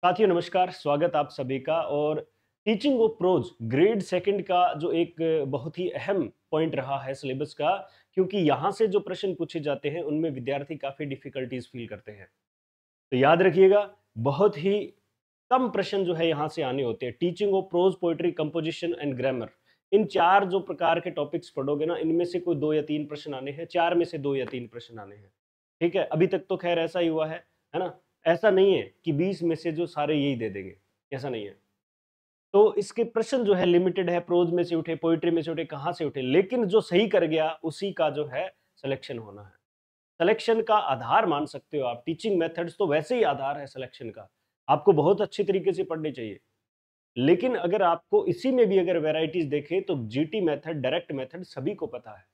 साथियों नमस्कार, स्वागत आप सभी का। और teaching of pros grade second का जो एक बहुत ही अहम पॉइंट रहा है सिलेबस का, क्योंकि यहाँ से जो प्रश्न पूछे जाते हैं उनमें विद्यार्थी काफ़ी डिफिकल्टीज फील करते हैं। तो याद रखिएगा, बहुत ही कम प्रश्न जो है यहाँ से आने होते हैं। Teaching of prose, poetry, composition and grammar, इन चार जो प्रकार के टॉपिक्स पढ़ोगे ना, इनमें से कोई 2 या 3 प्रश्न आने हैं, चार में से 2 या 3 प्रश्न आने हैं। ठीक है, अभी तक तो खैर ऐसा ही हुआ है ना। ऐसा नहीं है कि 20 में से जो सारे यही दे देंगे, ऐसा नहीं है। तो इसके प्रश्न जो है लिमिटेड है, प्रोज में से उठे, पोइट्री में से उठे, कहाँ से उठे, लेकिन जो सही कर गया उसी का जो है सिलेक्शन होना है। सिलेक्शन का आधार मान सकते हो आप, टीचिंग मेथड्स तो वैसे ही आधार है सिलेक्शन का। आपको बहुत अच्छी तरीके से पढ़नी चाहिए, लेकिन अगर आपको इसी में भी अगर वैरायटीज देखे तो जीटी मेथड, डायरेक्ट मेथड सभी को पता है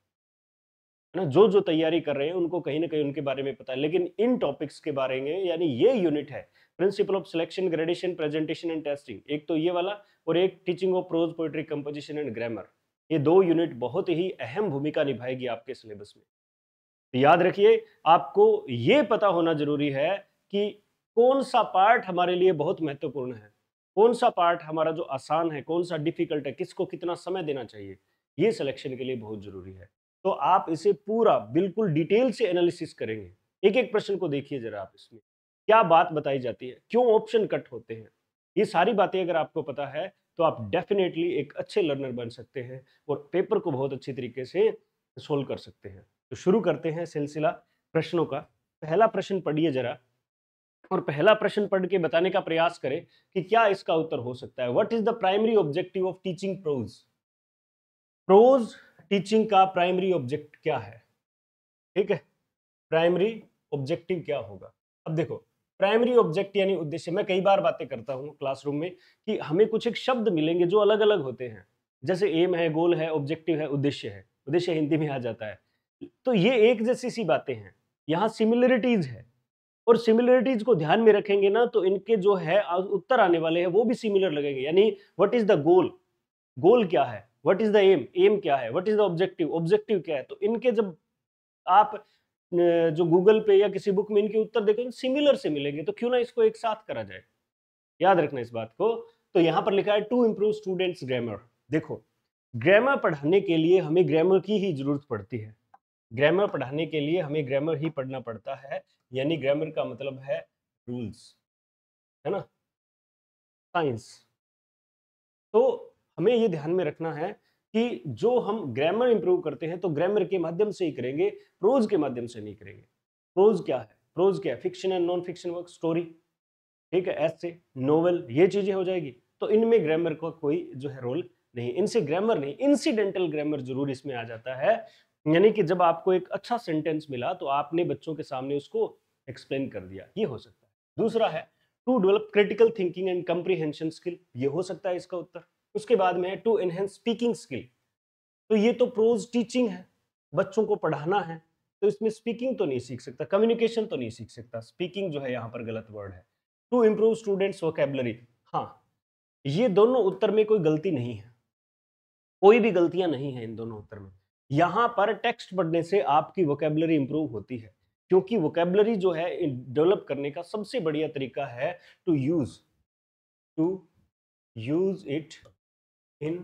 ना। जो जो तैयारी कर रहे हैं उनको कहीं ना कहीं उनके बारे में पता है, लेकिन इन टॉपिक्स के बारे में, यानी ये यूनिट है principle of selection, gradation, presentation and testing, एक तो ये वाला, और एक teaching of pros, poetry, composition and grammar. ये दो यूनिट बहुत ही अहम भूमिका निभाएगी आपके सिलेबस में। तो याद रखिए, आपको ये पता होना जरूरी है कि कौन सा पार्ट हमारे लिए बहुत महत्वपूर्ण है, कौन सा पार्ट हमारा जो आसान है, कौन सा डिफिकल्ट है, किसको कितना समय देना चाहिए। ये सिलेक्शन के लिए बहुत जरूरी है। तो आप इसे पूरा बिल्कुल डिटेल से एनालिसिस करेंगे। एक एक प्रश्न को देखिए जरा आप, इसमें क्या बात बताई जाती है, क्यों ऑप्शन कट होते हैं। ये सारी बातें अगर आपको पता है तो आप डेफिनेटली एक अच्छे लर्नर बन सकते हैं और पेपर को बहुत अच्छी तरीके से सोल्व कर सकते हैं। तो शुरू करते हैं सिलसिला प्रश्नों का। पहला प्रश्न पढ़िए जरा, और पहला प्रश्न पढ़ के बताने का प्रयास करें कि क्या इसका उत्तर हो सकता है। What is the primary objective of teaching prose. Prose teaching का प्राइमरी ऑब्जेक्ट क्या है? ठीक है, प्राइमरी ऑब्जेक्टिव क्या होगा। अब देखो, प्राइमरी ऑब्जेक्ट यानी उद्देश्य, मैं कई बार बातें करता हूं क्लासरूम में कि हमें कुछ एक शब्द मिलेंगे जो अलग अलग होते हैं। जैसे एम है, गोल है, ऑब्जेक्टिव है, उद्देश्य है। उद्देश्य हिंदी में आ जाता है। तो ये एक जैसी सी बातें हैं, यहाँ सिमिलरिटीज है, और सिमिलरिटीज को ध्यान में रखेंगे ना तो इनके जो है उत्तर आने वाले हैं वो भी सिमिलर लगेंगे। यानी what is the goal, goal क्या है, what is the aim, aim क्या है, what is the objective, objective क्या है। तो इनके जब आप जो गूगल पे या किसी बुक में इनके उत्तर देखेंगे सिमिलर से मिलेंगे, तो क्यों ना इसको एक साथ करा जाए। याद रखना इस बात को। तो यहां पर लिखा है टू इम्प्रूव स्टूडेंट्स ग्रामर। देखो, ग्रामर पढ़ाने के लिए हमें ग्रामर की ही जरूरत पड़ती है। ग्रामर पढ़ाने के लिए हमें ग्रामर ही पढ़ना पड़ता है। यानी ग्रामर का मतलब है रूल्स, है ना, साइंस। तो हमें ये ध्यान में रखना है कि जो हम ग्रामर इंप्रूव करते हैं तो ग्रामर के माध्यम से ही करेंगे, प्रोज के माध्यम से नहीं करेंगे। प्रोज क्या है? प्रोज क्या है? Fiction and non fiction work, story, ठीक है, ऐसे, नोवेल, ये चीजें हो जाएगी। तो इनमें ग्रामर का कोई जो है रोल नहीं, इनसे ग्रामर नहीं, इंसिडेंटल ग्रामर जरूर इसमें आ जाता है। यानी कि जब आपको एक अच्छा सेंटेंस मिला तो आपने बच्चों के सामने उसको एक्सप्लेन कर दिया, ये हो सकता है। दूसरा है to develop critical thinking and comprehension skill, ये हो सकता है इसका उत्तर। उसके बाद में है टू एनहेंस स्पीकिंग स्किल। तो ये तो प्रोज टीचिंग है, बच्चों को पढ़ाना है, तो इसमें स्पीकिंग तो नहीं सीख सकता, कम्युनिकेशन तो नहीं सीख सकता, स्पीकिंग जो है यहाँ पर गलत वर्ड है। टू इम्प्रूव स्टूडेंट्स वोकेबलरी, हाँ, ये दोनों उत्तर में कोई गलती नहीं है, कोई भी गलतियां नहीं है इन दोनों उत्तर में। यहां पर टेक्स्ट पढ़ने से आपकी वोकेबलरी इंप्रूव होती है, क्योंकि वोकेबलरी जो है डेवलप करने का सबसे बढ़िया तरीका है to to use it in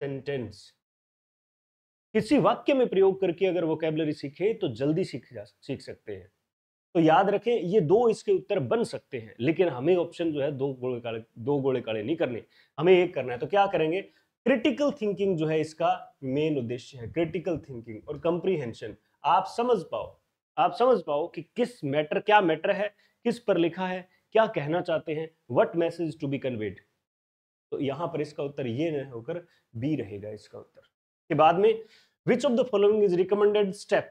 sentence. किसी वाक्य में प्रयोग करके अगर वोकेबलरी सीखे तो जल्दी सीख सकते हैं। तो याद रखें, ये दो इसके उत्तर बन सकते हैं, लेकिन हमें ऑप्शन जो है दो गोले काले नहीं करने, हमें एक करना है। तो क्या करेंगे? क्रिटिकल थिंकिंग जो है इसका मेन उद्देश्य है, क्रिटिकल थिंकिंग और कंप्रीहेंशन। आप समझ पाओ, आप समझ पाओ कि किस मैटर, क्या मैटर है, किस पर लिखा है, क्या कहना चाहते हैं, what message to be conveyed. तो यहां पर इसका उत्तर ये न होकर बी रहेगा इसका उत्तर। के बाद में which of the following is recommended step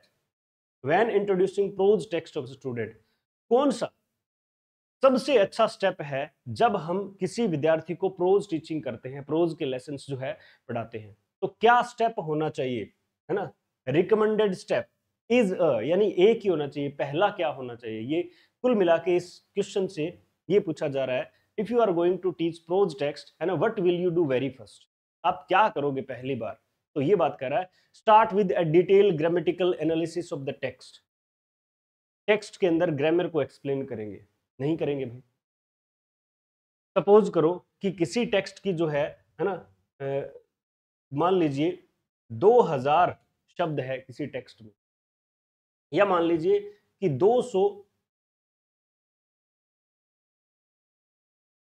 when introducing prose text of student. कौन सा सबसे अच्छा स्टेप है जब हम किसी विद्यार्थी को प्रोज टीचिंग करते हैं, प्रोज के लेसन्स जो है पढ़ाते हैं, तो क्या स्टेप होना चाहिए, है ना। रिकमेंडेड स्टेप इज यानी एक ही होना चाहिए, पहला क्या होना चाहिए, ये कुल मिला के इस क्वेश्चन से ये पूछा जा रहा है। If you are going to teach prose text, है ना, what will you do very first, आप क्या करोगे पहली बार। तो ये बात कर रहा है, start with a detail grammatical analysis of the text. Text के अंदर ग्रामर को एक्सप्लेन करेंगे। नहीं करेंगे भाई। सपोज करो कि किसी टेक्स्ट की जो है ना, मान लीजिए 2000 शब्द है किसी टेक्स्ट में, या मान लीजिए कि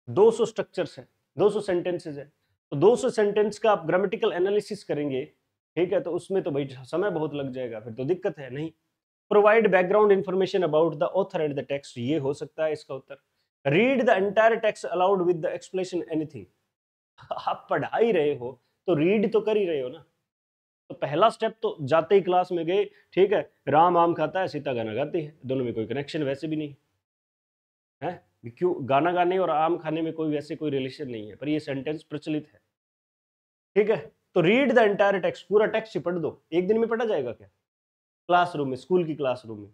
200 स्ट्रक्चर्स है, 200 सेंटेंसेस है, तो 200 सेंटेंस का आप ग्रामेटिकल एनालिसिस करेंगे, ठीक है, तो उसमें तो भाई समय बहुत लग जाएगा, फिर तो दिक्कत है। नहीं। Provide background information about the author and the text, ये हो सकता है इसका उत्तर। Read the entire text aloud with the explanation anything. आप पढ़ा ही रहे हो तो रीड तो कर ही रहे हो ना। तो पहला स्टेप तो जाते ही क्लास में गए, ठीक है, राम आम खाता है सीता गाना गाती है, दोनों में कोई कनेक्शन वैसे भी नहीं है। क्यों? गाना गाने और आम खाने में कोई वैसे कोई रिलेशन नहीं है, पर ये सेंटेंस प्रचलित है, ठीक है। तो रीड द एंटायर टेक्स्ट, पूरा टेक्स्ट ही पढ़ दो। एक दिन में पढ़ा जाएगा क्या? क्लासरूम में, स्कूल की क्लासरूम में,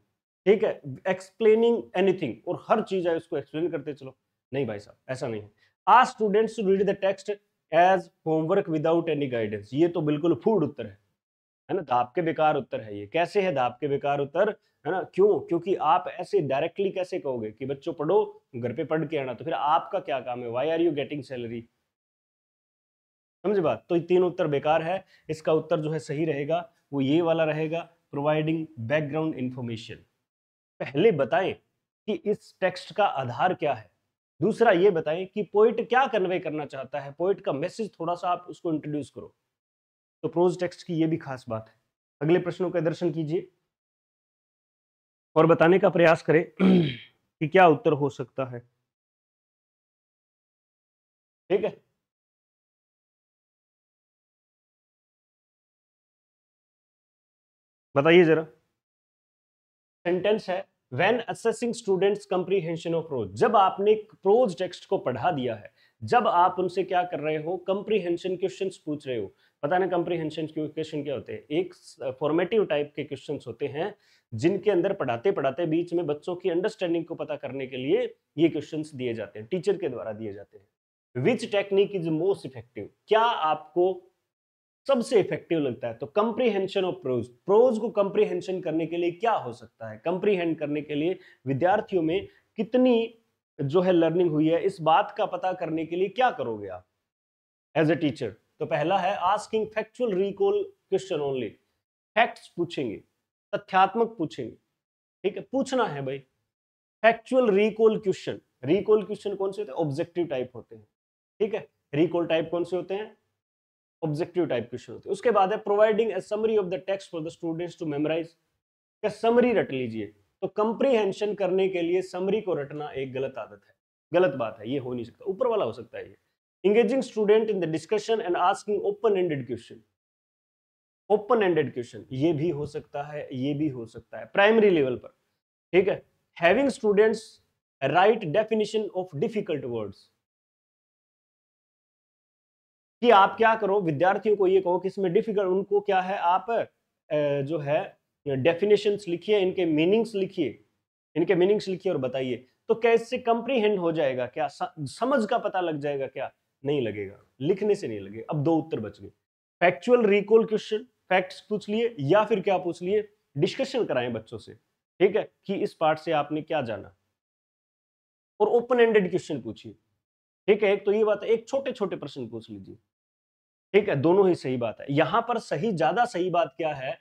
ठीक है। एक्सप्लेनिंग एनीथिंग, और हर चीज है उसको एक्सप्लेन करते चलो। नहीं भाई साहब, ऐसा नहीं है। Ask students to read the text as homework without any guidance, ये तो बिल्कुल फूड उत्तर है ना, दाब के बेकार उत्तर है ये। कैसे है दाब के बेकार उत्तर, है ना? क्यों? क्योंकि आप ऐसे डायरेक्टली कैसे कहोगे कि बच्चों पढ़ो, घर पे पढ़ के आना, तो फिर आपका क्या काम है? Why are you getting salary? समझे बात? तो ये तीन उत्तर बेकार है। इसका उत्तर जो है सही रहेगा वो ये वाला रहेगा, प्रोवाइडिंग बैकग्राउंड इंफॉर्मेशन। पहले बताएं कि इस टेक्स्ट का आधार क्या है, दूसरा ये बताएं कि पोइट क्या कन्वे करना चाहता है, पोइट का मैसेज थोड़ा सा आप उसको इंट्रोड्यूस करो। तो प्रोज टेक्स्ट की ये भी खास बात है। अगले प्रश्नों का दर्शन कीजिए और बताने का प्रयास करें कि क्या उत्तर हो सकता है, ठीक है। बताइए जरा। सेंटेंस है, when assessing students comprehension of pros, जब आपने प्रोज टेक्स्ट को पढ़ा दिया है, जब आप उनसे क्या कर रहे हो, कंप्रीहेंशन क्वेश्चंस पूछ रहे हो। पता ना कंप्रीहेंशन क्वेश्चन क्या होते हैं? एक फॉर्मेटिव टाइप के क्वेश्चंस होते हैं जिनके अंदर पढ़ाते पढ़ाते बीच में बच्चों की अंडरस्टैंडिंग को पता करने के लिए ये क्वेश्चंस दिए जाते हैं, टीचर के द्वारा दिए जाते हैं। Which technique is most effective, क्या आपको सबसे इफेक्टिव लगता है? तो कंप्रीहेंशन ऑफ प्रोज, प्रोज को कंप्रीहेंशन करने के लिए क्या हो सकता है, कंप्रीहेंड करने के लिए विद्यार्थियों में कितनी जो है लर्निंग हुई है, इस बात का पता करने के लिए क्या करोगे आप एज ए टीचर? तो पहला है asking factual recall question only, facts पूछेंगे, तथ्यात्मक पूछेंगे, ठीक है, पूछना है भाई। Factual recall question, recall question कौन से होते हैं? ऑब्जेक्टिव टाइप होते हैं, ठीक है। रिकॉल टाइप कौन से होते हैं? ऑब्जेक्टिव टाइप क्वेश्चन होते हैं। उसके बाद है providing a summary of the text for the students to memorise, क्या समरी रट लीजिए। तो कंप्रीहेंशन करने के लिए समरी को रटना एक गलत आदत है, गलत बात है, ये हो नहीं सकता, ऊपर वाला हो सकता है ये। Engaging student in the discussion and asking open ended question, open ended question ये भी हो सकता है, ये भी हो सकता है प्राइमरी लेवल पर, ठीक है। Having students right definition of difficult words, कि आप क्या करो, विद्यार्थियों को ये कहो कि इसमें डिफिकल्ट, उनको क्या है, आप जो है डेफिनेशंस लिखिए, इनके मीनिंग्स लिखिए, इनके मीनिंग्स लिखिए और बताइए। तो क्या इससे कंप्रीहेंड हो जाएगा क्या, समझ का पता लग जाएगा क्या? नहीं लगेगा, लिखने से नहीं लगेगा। अब दो उत्तर बच गए, फैक्चुअल रिकॉल क्वेश्चन, फैक्ट्स पूछ लिए, या फिर क्या पूछ लिए, डिस्कशन कराएं बच्चों से, ठीक है, कि इस पार्ट से आपने क्या जाना, और ओपन एंडेड क्वेश्चन पूछिए, ठीक है। एक तो ये बात है, एक छोटे छोटे प्रश्न पूछ लीजिए, ठीक है, दोनों ही सही बात है। यहां पर सही, ज्यादा सही बात क्या है,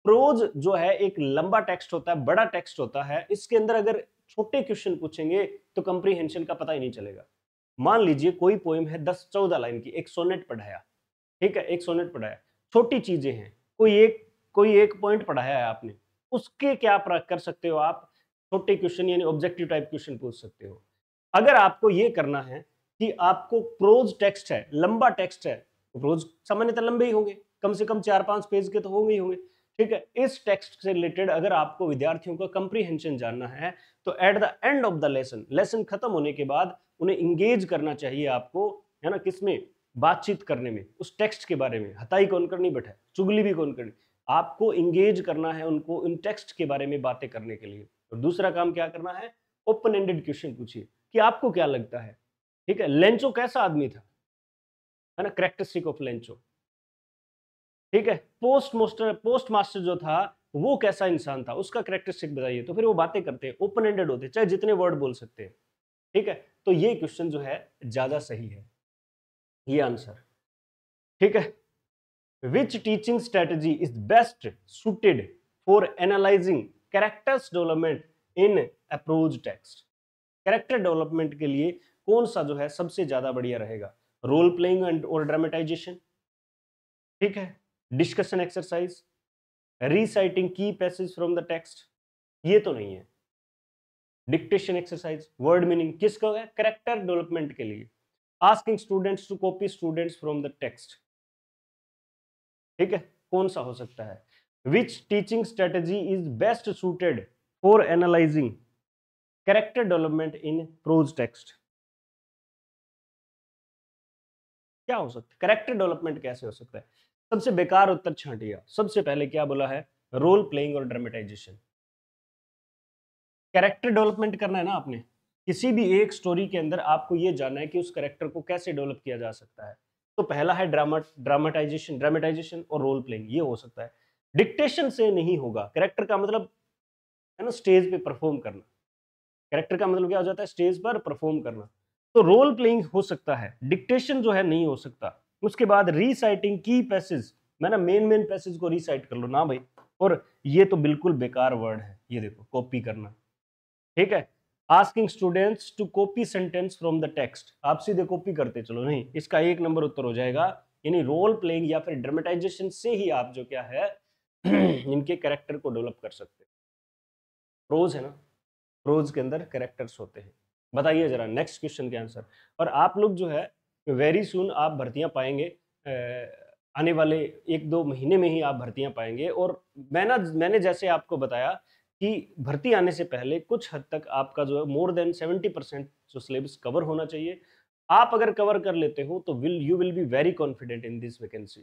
प्रोज जो है एक लंबा टेक्स्ट होता है, बड़ा टेक्स्ट होता है, इसके अंदर अगर छोटे क्वेश्चन पूछेंगे तो कंप्रीहेंशन का पता ही नहीं चलेगा। मान लीजिए कोई पोएम है 10-14 लाइन की, एक सोनेट पढ़ाया, ठीक है, एक सोनेट पढ़ाया, छोटी चीजें हैं, कोई एक पॉइंट पढ़ाया है आपने, उसके क्या कर सकते हो आप, छोटे क्वेश्चन यानी ऑब्जेक्टिव टाइप क्वेश्चन पूछ सकते हो। अगर आपको ये करना है कि आपको प्रोज टेक्स्ट है, लंबा टेक्स्ट है, प्रोज सामान्यतः लंबे ही होंगे, कम से कम 4-5 पेज के तो होंगे ही होंगे, ठीक है। इस टेक्स्ट से रिलेटेड अगर आपको विद्यार्थियों का कंप्रीहेंशन जानना है, तो at the end of the lesson, lesson खत्म होने के बाद उन्हें इंगेज करना चाहिए आपको, है ना, किसमें? बातचीत करने में, उस टेक्स्ट के बारे में। हताई कौन करनी, बैठा चुगली भी कौन करनी, आपको इंगेज करना है उनको इन टेक्स्ट के बारे में बातें करने के लिए। और दूसरा काम क्या करना है, ओपन एंडेड क्वेश्चन पूछिए कि आपको क्या लगता है, ठीक है, लेंचो कैसा आदमी था, है ना, कैरेक्टरिस्टिक ऑफ लेंचो, ठीक है। पोस्ट मास्टर जो था वो कैसा इंसान था, उसका कैरेक्टरिस्टिक बताइए। तो फिर वो बातें करते हैं, ओपन एंडेड होते हैं, चाहे जितने वर्ड बोल सकते हैं। ठीक है, तो ये क्वेश्चन जो है ज्यादा सही है, ये आंसर। ठीक है, which teaching strategy is best suited for analysing characters development in approach text. Character development के लिए कौन सा जो है सबसे ज्यादा बढ़िया रहेगा? रोल प्लेइंग एंड और ड्रामेटाइजेशन, ठीक है, डिस्कशन एक्सरसाइज, रीसाइटिंग की पैसेज फ्रॉम द टेक्स्ट, ये तो नहीं है। डिक्टेशन एक्सरसाइज, वर्ड मीनिंग, किसका है? कैरेक्टर डेवलपमेंट के लिए। Asking students to copy students from the text, ठीक है, कौन सा हो सकता है? Which teaching strategy is best suited for analysing character development in prose text, क्या हो सकता है? कैरेक्टर डेवलपमेंट कैसे हो सकता है? सबसे बेकार उत्तर छांटिया। सबसे पहले क्या बोला है? रोल प्लेइंग और ड्रामेटाइजेशन। कैरेक्टर डेवलपमेंट करना है ना आपने, किसी भी एक स्टोरी के अंदर आपको ये जानना है कि उस कैरेक्टर को कैसे डेवलप किया जा सकता है। तो पहला है ड्रामेटाइजेशन और रोल प्लेइंग, ये हो सकता है। डिक्टेशन से नहीं होगा। कैरेक्टर का मतलब है ना स्टेज पे परफॉर्म करना, कैरेक्टर का मतलब क्या हो जाता है? स्टेज पर परफॉर्म करना। तो रोल प्लेइंग हो सकता है, डिक्टेशन जो है नहीं हो सकता। उसके बाद रीसाइटिंग की पैसेज, मैं ना मेन पैसेज को रीसाइट कर लो ना भाई। और ये तो बिल्कुल बेकार वर्ड है, ये देखो, कॉपी करना। ठीक है, asking students to copy sentence from the text, आप सीधे कॉपी करते चलो, नहीं, इसका 1 नंबर उत्तर हो जाएगा। यानी रोल प्लेइंग या फिर ड्रामेटाइजेशन से ही आप जो क्या है इनके कैरेक्टर को डेवलप कर सकते हैं। प्रोज है ना, प्रोज के अंदर कैरेक्टर्स होते हैं। बताइए जरा नेक्स्ट क्वेश्चन के आंसर। और आप लोग जो है वेरी सुन आप भर्तियां पाएंगे, आने वाले 1-2 महीने में ही आप भर्तियां पाएंगे। और मैंने जैसे आपको बताया कि भर्ती आने से पहले कुछ हद तक आपका जो है मोर देन 70% जो सिलेबस कवर होना चाहिए। आप अगर कवर कर लेते हो तो you will be very confident in this vacancy.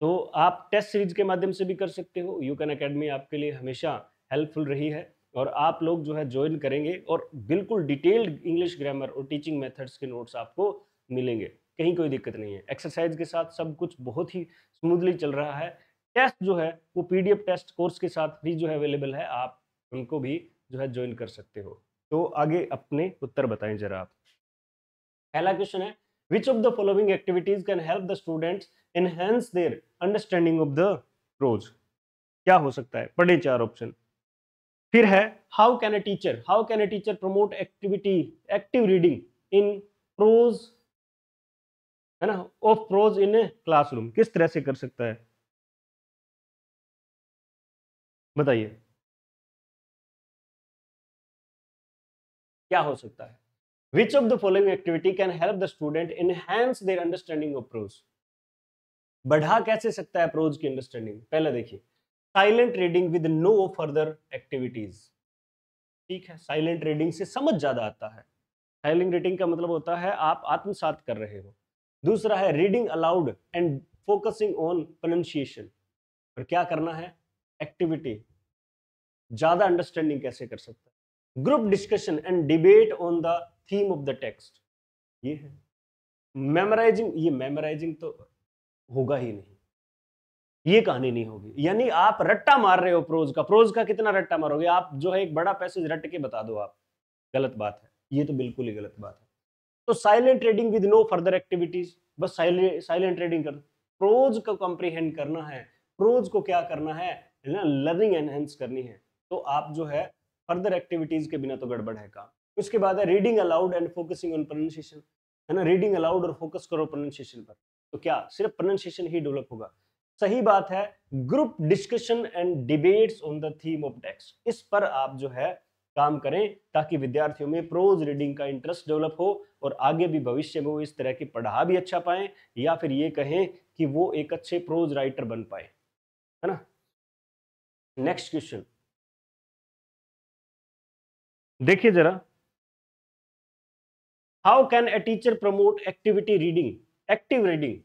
तो आप टेस्ट सीरीज के माध्यम से भी कर सकते हो। यूकन एकेडमी आपके लिए हमेशा हेल्पफुल रही है। और आप लोग जो है ज्वाइन करेंगे और बिल्कुल डिटेल्ड इंग्लिश ग्रामर और टीचिंग मेथड्स के नोट्स आपको मिलेंगे, कहीं कोई दिक्कत नहीं है। एक्सरसाइज के साथ सब कुछ बहुत ही स्मूथली चल रहा है। टेस्ट जो है वो पीडीएफ टेस्ट कोर्स के साथ भी जो है अवेलेबल है, आप उनको भी जो है ज्वाइन कर सकते हो। तो आगे अपने उत्तर बताएं जरा आप। पहला क्वेश्चन है, which of the following activities can help the students enhance their understanding of the prose. क्या हो सकता है? पढ़े 4 ऑप्शन। फिर है, how can a teacher promote active reading in prose, है ना, ऑफ प्रोज इन क्लासरूम, किस तरह से कर सकता है? बताइए क्या हो सकता है? Which of the following activity can help the student enhance their understanding of prose. बढ़ा कैसे सकता है प्रोज की अंडरस्टैंडिंग? पहले देखिए, silent reading with no further activities. ठीक है, साइलेंट रीडिंग से समझ ज्यादा आता है। साइलेंट रीडिंग का मतलब होता है आप आत्मसात कर रहे हो। दूसरा है reading allowed and focusing on pronunciation. और क्या करना है? एक्टिविटी, ज्यादा अंडरस्टैंडिंग कैसे कर सकता है? Group discussion and debate on the theme of the text, ये है। मेमोराइजिंग, ये मेमोराइजिंग तो होगा ही नहीं, ये कहानी नहीं होगी। यानी आप रट्टा मार रहे हो प्रोज का कितना रट्टा मारोगे आप? जो है एक बड़ा पैसेज रट के बता दो आप, गलत बात है, ये तो बिल्कुल ही गलत बात है। तो silent reading with no further activities, बस साइलेंट रीडिंग कर। प्रोज को कॉम्प्रीहेंड करना है, प्रोज को क्या करना है ना, लर्निंग एनहेंस करनी है। तो आप जो है फर्दर एक्टिविटीज के बिना तो गड़बड़ है काम। उसके बाद है reading allowed and focusing on pronunciation, है ना, रीडिंग अलाउड और फोकस करो प्रोनाउंसिएशन पर। तो क्या सिर्फ प्रोनाउंसिएशन ही डेवलप होगा? सही बात है। Group discussion and debates on the theme of text, इस पर आप जो है काम करें ताकि विद्यार्थियों में प्रोज रीडिंग का इंटरेस्ट डेवलप हो और आगे भी भविष्य में वो इस तरह की पढ़ा भी अच्छा पाए, या फिर ये कहें कि वो एक अच्छे प्रोज राइटर बन पाए, है ना। नेक्स्ट क्वेश्चन देखिए जरा, how can a teacher promote active reading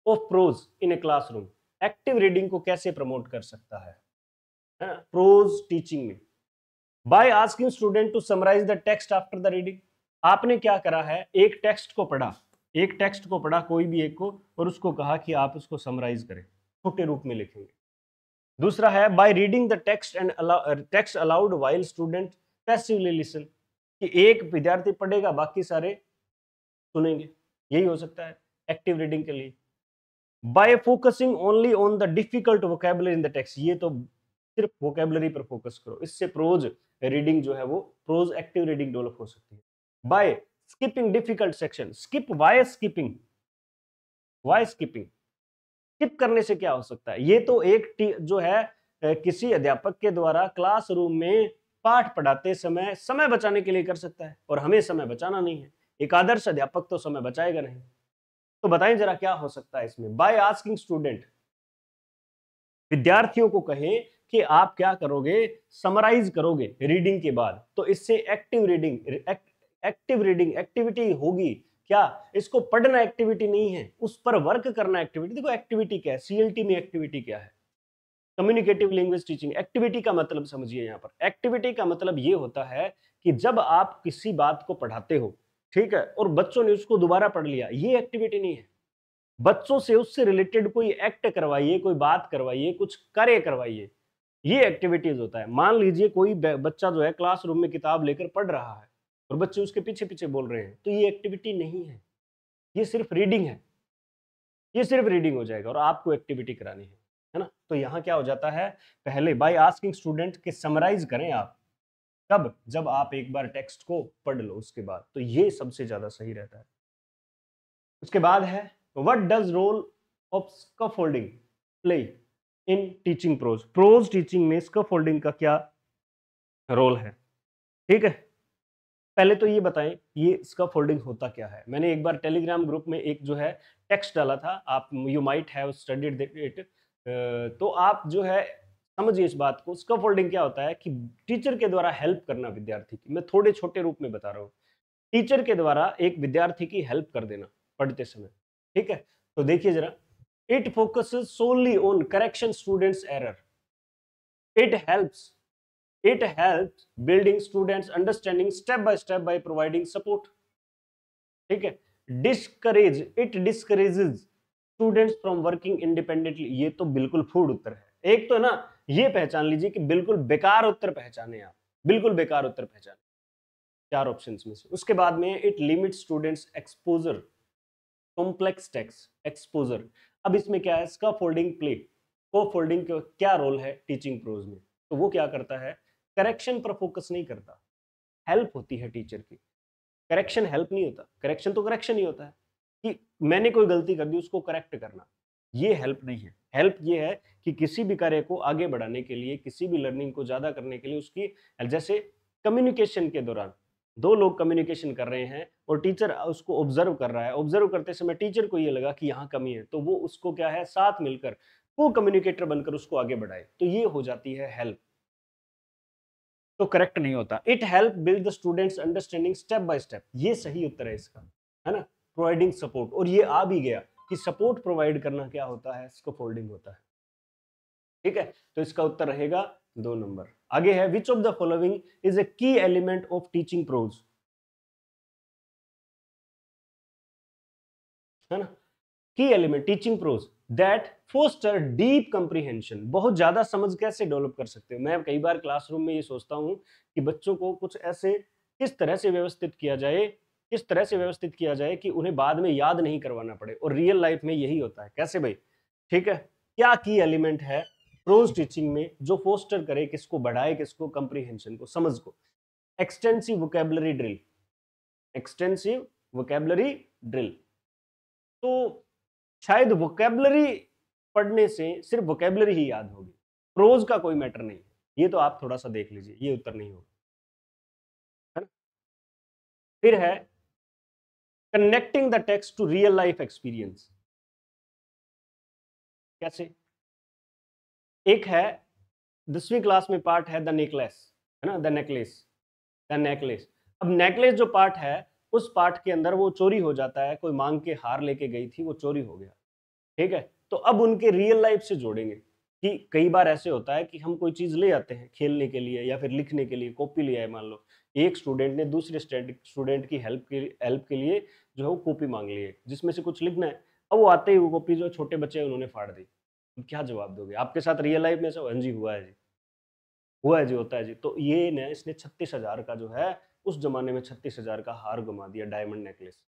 of prose in a classroom. Active reading को कैसे प्रमोट कर सकता है ना, प्रोज टीचिंग में? By asking student to summarise the text after the reading. आपने क्या करा है, एक टेक्स्ट को पढ़ा कोई भी एक को, और उसको कहा कि आप उसको समराइज करें, छोटे रूप में लिखेंगे। दूसरा है by reading the text and text allowed while student passively listen, कि एक विद्यार्थी पढ़ेगा बाकी सारे सुनेंगे, यही हो सकता है एक्टिव रीडिंग के लिए। Bye focusing only on the difficult vocabulary in the text, ये तो सिर्फ वोकेबुलरी पर फोकस करो, इससे प्रोज रीडिंग जो है वो प्रोज एक्टिव रीडिंग डेवलप हो सकती है। By skipping difficult section, skip, why skipping, why skipping, skip करने से क्या हो सकता है, ये तो एक जो है किसी अध्यापक के द्वारा क्लासरूम में पाठ पढ़ाते समय समय बचाने के लिए कर सकता है, और हमें समय बचाना नहीं है, एक आदर्श अध्यापक तो समय बचाएगा नहीं। तो बताएं जरा क्या हो सकता है इसमें। बाय आस्किंग स्टूडेंट, विद्यार्थियों को कहें कि आप क्या करोगे, समराइज करोगे रीडिंग के बाद, तो इससे active reading, active reading activity होगी। क्या इसको पढ़ना एक्टिविटी नहीं है, उस पर वर्क करना एक्टिविटी। देखो एक्टिविटी क्या है, सीएलटी में एक्टिविटी क्या है, कम्युनिकेटिव लैंग्वेज टीचिंग। एक्टिविटी का मतलब समझिए, यहाँ पर एक्टिविटी का मतलब ये होता है कि जब आप किसी बात को पढ़ाते हो, ठीक है, और बच्चों ने उसको दोबारा पढ़ लिया, ये एक्टिविटी नहीं है। बच्चों से उससे रिलेटेड कोई एक्ट करवाइए, कोई बात करवाइए, कुछ कार्य करवाइए, ये एक्टिविटीज होता है। मान लीजिए कोई बच्चा जो है क्लासरूम में किताब लेकर पढ़ रहा है और बच्चे उसके पीछे पीछे बोल रहे हैं, तो ये एक्टिविटी नहीं है, ये सिर्फ रीडिंग है, ये सिर्फ रीडिंग हो जाएगा और आपको एक्टिविटी करानी है ना। तो यहाँ क्या हो जाता है, पहले बाय आस्किंग स्टूडेंट के समराइज करें आप, कब, जब आप एक बार टेक्स्ट को पढ़ लो उसके बाद, तो ये सबसे ज्यादा सही रहता है। उसके बाद है what does role of scaffolding play in teaching prose, prose teaching में स्कैफोल्डिंग का क्या रोल है, ठीक है। पहले तो ये बताएं ये स्कैफोल्डिंग होता क्या है। मैंने एक बार टेलीग्राम ग्रुप में एक जो है टेक्स्ट डाला था, आप you might have studied it, तो आप जो है समझिए इस बात को। स्कैफोल्डिंग क्या होता है कि टीचर के द्वारा हेल्प करना विद्यार्थी की, मैं थोड़े छोटे रूप में बता रहा हूँ, टीचर के द्वारा एक विद्यार्थी की हेल्प कर देना पढ़ते समय, ठीक है। तो देखिए जरा, it focuses solely on correction students error, it helps, it helps building students understanding step by providing support, ठीक है। discourage, it discourages students from working independently, ये तो बिल्कुल फूड उत्तर है। एक तो ना ये पहचान लीजिए कि बिल्कुल बेकार उत्तर पहचाने आप, बिल्कुल बेकार उत्तर पहचाने चार ऑप्शंस में से। उसके बाद में it limit students exposure, complex text exposure. अब इसमें क्या है, स्कैफोल्डिंग प्ले, को-फोल्डिंग का क्या रोल है टीचिंग प्रोज में, तो वो क्या करता है, करेक्शन पर फोकस नहीं करता, हेल्प होती है टीचर की। करेक्शन हेल्प नहीं होता, करेक्शन तो करेक्शन ही होता है कि मैंने कोई गलती कर दी उसको करेक्ट करना, ये हेल्प नहीं है। हेल्प ये है कि किसी भी कार्य को आगे बढ़ाने के लिए, किसी भी लर्निंग को ज्यादा करने के लिए उसकी, जैसे कम्युनिकेशन के दौरान दो लोग कम्युनिकेशन कर रहे हैं और टीचर उसको ऑब्जर्व कर रहा है, ऑब्जर्व करते समय टीचर को ये लगा कि यहाँ कमी है, तो वो उसको क्या है, साथ मिलकर को कम्युनिकेटर बनकर उसको आगे बढ़ाए, तो ये हो जाती है हेल्प। तो करेक्ट नहीं होता। It help build the students understanding step by step, ये सही उत्तर है इसका, है ना। प्रोवाइडिंग सपोर्ट, और ये आ भी गया कि सपोर्ट प्रोवाइड करना क्या होता है, स्कैफोल्डिंग होता है, ठीक है। तो इसका उत्तर रहेगा 2 नंबर। आगे है which of the following is a key element of teaching prose, है ना। Key element teaching prose that foster deep comprehension, बहुत ज्यादा समझ कैसे डेवलप कर सकते हो। मैं कई बार क्लासरूम में ये सोचता हूँ कि बच्चों को कुछ ऐसे किस तरह से व्यवस्थित किया जाए, किस तरह से व्यवस्थित किया जाए कि उन्हें बाद में याद नहीं करवाना पड़े, और रियल लाइफ में यही होता है। कैसे भाई, ठीक है। क्या की एलिमेंट है प्रोज टीचिंग में जो फोस्टर करे, किसको बढ़ाए, किसको, कंप्रीहेंशन को, समझ को। Extensive vocabulary drill, extensive vocabulary drill, तो शायद वोकेबलरी पढ़ने से सिर्फ वोकेबलरी ही याद होगी, प्रोज का कोई मैटर नहीं है। ये तो आप थोड़ा सा देख लीजिए, ये उत्तर नहीं होगा, है ना। फिर है connecting the text to real life experience, कैसे। एक है 10वीं क्लास में पार्ट है द नेकलेस, है ना, द नेकलेस, द नेकलेस। अब नेकलेस जो पार्ट है, उस पार्ट के अंदर वो चोरी हो जाता है, कोई मांग के हार लेके गई थी, वो चोरी हो गया, ठीक है। तो अब उनके रियल लाइफ से जोड़ेंगे कि कई बार ऐसे होता है कि हम कोई चीज ले आते हैं खेलने के लिए या फिर लिखने के लिए, कॉपी ले आए, मान लो एक स्टूडेंट ने दूसरे स्टूडेंट की हेल्प के लिए जो है वो कॉपी मांग ली है जिसमें से कुछ लिखना है। अब वो आते ही वो कॉपी जो छोटे बच्चे हैं उन्होंने फाड़ दी, क्या जवाब दोगे? आपके साथ रियल लाइफ में ऐसा हाँ जी, हुआ है जी। हुआ है जी, होता है जी। तो ये ना इसने 36,000 का जो है, उस ज़माने में 36,000 का हार गुमा दिया, डायमंड नेकलेस।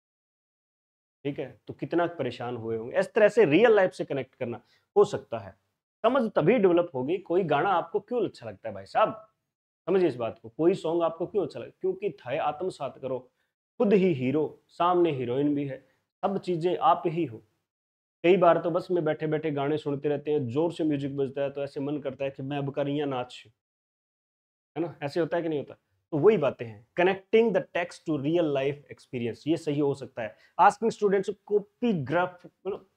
ठीक है? तो कितना परेशान हुए होंगे। इस तरह से रियल लाइफ से कनेक्ट करना हो सकता है। समझ तभी डेवलप होगी, कोई गाना आपको क्यों अच्छा लगता है भाई साहब? समझिए इस बात को। कोई सॉन्ग आपको क्यों अच्छा लगा? क्योंकि थे आत्मसात करो, खुद ही हीरो, सामने हीरोइन भी है, सब चीज़ें आप ही हो। कई बार तो बस में बैठे-बैठे गाने सुनते रहते हैं, ज़ोर से म्यूज़िक बजता है तो ऐसे मन करता है कि मैं अब करियाँ नाच, है ना? ऐसे होता है कि नहीं होता? तो वही बातें हैं, connecting the text to real life experience ये सही हो सकता है। आस्किंग स्टूडेंट्स कॉपी ग्राफ मतलब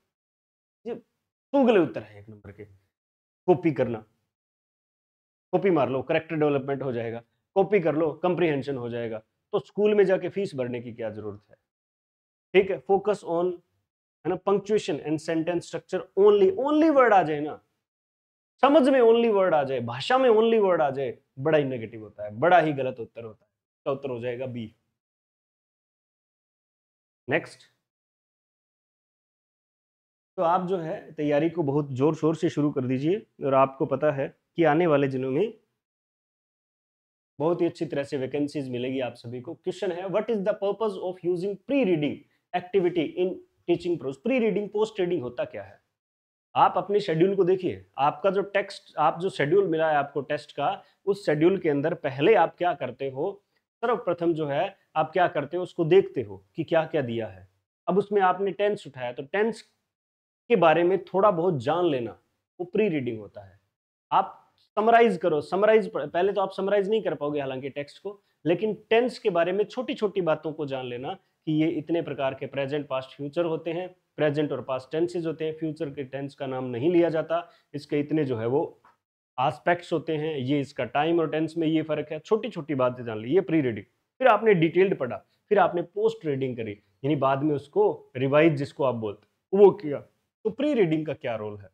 ये चुगले उत्तर हैं एक नंबर के। कॉपी करना, कॉपी मार लो, कैरेक्टर डेवलपमेंट हो जाएगा। कॉपी कर लो, कम्प्रीहेंशन हो जाएगा। तो स्कूल में जाके फीस भरने की क्या ज़रूरत है? ठीक है? फोकस ऑन है ना punctuation and sentence structure only, only word आ जाए ना, समझ में ओनली वर्ड आ जाए, भाषा में ओनली वर्ड आ जाए, बड़ा ही नेगेटिव होता है, बड़ा ही गलत उत्तर होता है। इसका उत्तर हो जाएगा बी। नेक्स्ट। तो आप जो है तैयारी को बहुत जोर-शोर से शुरू कर दीजिए और आपको पता है कि आने वाले दिनों में बहुत ही अच्छी तरह से वैकेंसीज़ मिलेगी आप सभी को। क्वेश्चन है what is the purpose of using pre reading activity in teaching prose? Pre reading, post reading होता क्या है? आप अपने शेड्यूल को देखिए, आपका जो टेक्स्ट आप जो शेड्यूल मिला है आपको टेस्ट का, उस शेड्यूल के अंदर पहले आप क्या करते हो? सर्वप्रथम जो है आप क्या करते हो उसको देखते हो कि क्या-क्या दिया है। अब उसमें आपने टेंस उठाया तो टेंस के बारे में थोड़ा बहुत जान लेना, वो प्री रीडिंग होता है। आप समराइज़ करो, समराइज़ पहले तो आप समराइज़ नहीं कर पाओगे हालाँकि टेक्स्ट को, लेकिन टेंस के बारे में छोटी-छोटी बातों को जान लेना कि ये इतने प्रकार के प्रेज़ेंट, पास्ट, फ्यूचर होते हैं। प्रेज़ेंट और पास्ट टेंसेस होते हैं, फ्यूचर के टेंस का नाम नहीं लिया जाता। इसके इतने जो है वो एस्पेक्ट्स होते हैं, ये इसका टाइम और टेंस में ये फ़र्क है। छोटी-छोटी बातें जान ली, ये प्री रीडिंग। फिर आपने डिटेल्ड पढ़ा, फिर आपने पोस्ट रीडिंग करी, यानी बाद में उसको रिवाइज़ जिसको आप बोलते हैं, वो किया। तो प्री रीडिंग का क्या रोल है?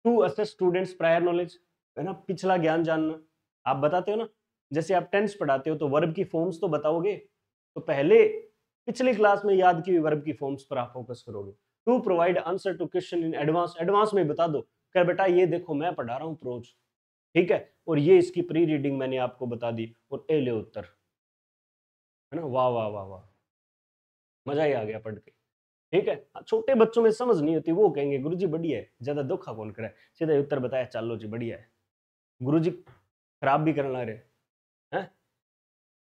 To assess students prior knowledge, है ना? पिछला ज्ञान जानना। आप बताते हो ना, जैसे आप टेंस पढ़ाते हो तो वर्ब की फॉर्म्स तो बताओगे, तो पहले पिछली क्लास में याद की हुई वर्ब की फॉर्म्स पर आप फोकस करोगे। To provide answer to question in advance, advance में बता दो क्या बेटा ये देखो मैं पढ़ा रहा हूँ प्रोज, ठीक है? और ये इसकी प्री रीडिंग मैंने आपको बता दी और ए ले उत्तर, है ना? वाह वाह वाह वाह, मजा ही आ गया पढ़ के। ठीक है? छोटे बच्चों में समझ नहीं होती, वो कहेंगे गुरुजी बढ़िया है, ज्यादा धोखा कौन करे, सीधा ही उत्तर बताया, चलो जी बढ़िया है। गुरुजी खराब भी करने लग रहे हैं।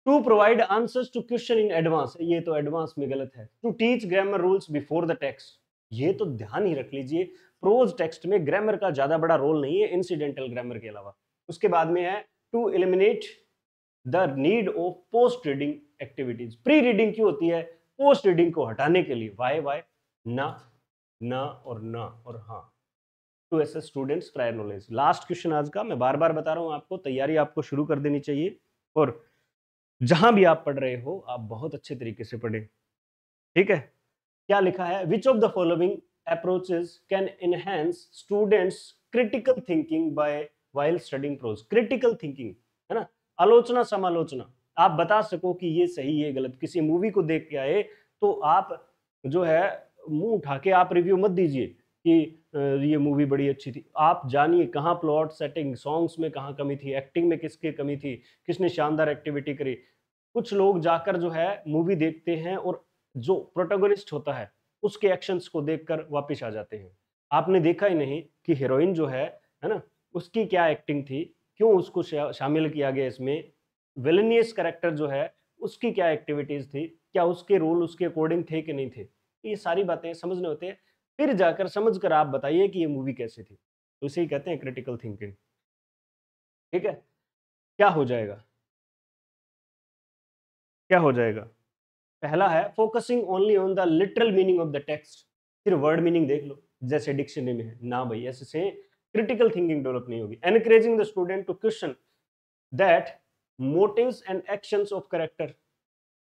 To provide answers to question in advance, ये तो एडवांस में गलत है। To teach grammar rules before the text, ये तो ध्यान ही रख लीजिए, प्रोज टेक्स्ट में ग्रामर का ज्यादा बड़ा रोल नहीं है इंसिडेंटल ग्रामर के अलावा। उसके बाद में है to eliminate the need of post reading activities. Pre reading क्यों होती है? पोस्ट रीडिंग को हटाने के लिए। वाई ना, ना और ना और हाँ। To assess students prior knowledge. Last question आज का, मैं बार बार बता रहा हूं आपको, तैयारी आपको शुरू कर देनी चाहिए और जहां भी आप पढ़ रहे हो आप बहुत अच्छे तरीके से पढ़े। ठीक है? क्या लिखा है? Which of the following approaches can enhance students critical thinking by while studying prose? Critical thinking, है ना? आलोचना समालोचना, आप बता सको कि ये सही ये गलत। किसी मूवी को देख के आए तो आप जो है मुंह उठा के आप रिव्यू मत दीजिए कि ये मूवी बड़ी अच्छी थी। आप जानिए कहाँ प्लॉट सेटिंग, सॉन्ग्स में कहाँ कमी थी, एक्टिंग में किसकी कमी थी, किसने शानदार एक्टिविटी करी। कुछ लोग जाकर जो है मूवी देखते हैं और जो प्रोटोगनिस्ट होता है उसके एक्शंस को देखकर वापस आ जाते हैं। आपने देखा ही नहीं कि हीरोइन जो है ना? उसकी क्या एक्टिंग थी, क्यों उसको शामिल किया गया इसमें, विलेनियस कैरेक्टर जो है उसकी क्या एक्टिविटीज थी, क्या उसके रोल उसके अकॉर्डिंग थे कि नहीं थे। ये सारी बातें समझने होते हैं, फिर जाकर समझ कर आप बताइए कि ये मूवी कैसी थी। तो इसे ही कहते हैं क्रिटिकल थिंकिंग। ठीक है? क्या हो जाएगा? क्या हो जाएगा? पहला है focusing only on the literal meaning of the text, सिर्फ वर्ड मीनिंग देख लो जैसे डिक्शनरी में है ना भाई, ऐसे से क्रिटिकल थिंकिंग डेवलप नहीं होगी। Encouraging the student to question that motives and actions of character,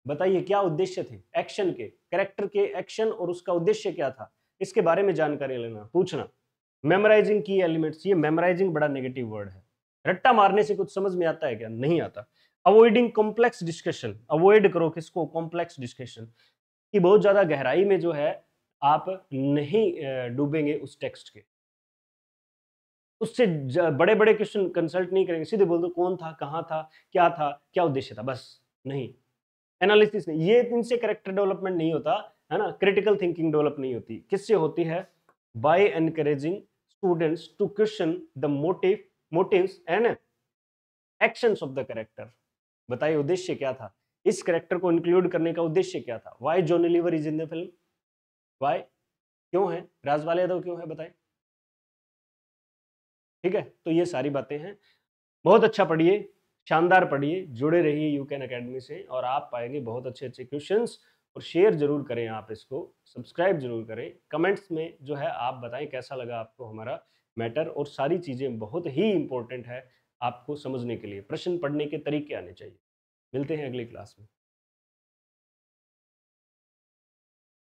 बताइए क्या उद्देश्य थे एक्शन के, कैरेक्टर के एक्शन और उसका उद्देश्य क्या था, इसके बारे में जानकारी लेना, पूछना। मेमोराइजिंग की एलिमेंट्स, ये मेमोराइजिंग बड़ा नेगेटिव वर्ड है, रट्टा मारने से कुछ समझ में आता है क्या? नहीं आता। अवॉइडिंग कॉम्प्लेक्स डिस्कशन, अवॉइड करो किसको? कॉम्प्लेक्स डिस्कशन, कि बहुत ज्यादा गहराई में जो है आप नहीं डूबेंगे उस टेक्स्ट के। उससे बड़े-बड़े क्वेश्चन कंसल्ट नहीं करेंगे, सीधे बोल दो कौन था, कहाँ था, क्या उद्देश्य था, बस। नहीं, एनालिसिस नहीं, ये इनसे कैरेक्टर डेवलपमेंट नहीं होता, है ना? क्रिटिकल थिंकिंग डेवलप नहीं होती। किससे होती है? By encouraging students to question the motives and actions of the character. बताइए उद्देश्य क्या था? इस कैरेक्टर को इंक्लूड करने का उद्देश्य क्या था? Why Johnny Lever is in the film? Why? क्यों है? राजपाल यादव क्यों है, बताएं? ठीक है, तो ये सारी बातें हैं। बहुत अच्छा पढ़िए, शानदार पढ़िए, जुड़े रहिए यूकेन अकेडमी से और आप पाएंगे बहुत अच्छे-अच्छे क्वेश्चंस। और शेयर ज़रूर करें आप इसको, सब्सक्राइब ज़रूर करें। कमेंट्स में जो है आप बताएँ कैसा लगा आपको हमारा मैटर, और सारी चीज़ें बहुत ही इम्पोर्टेंट है आपको समझने के लिए। प्रश्न पढ़ने के तरीके आने चाहिए। मिलते हैं अगली क्लास में।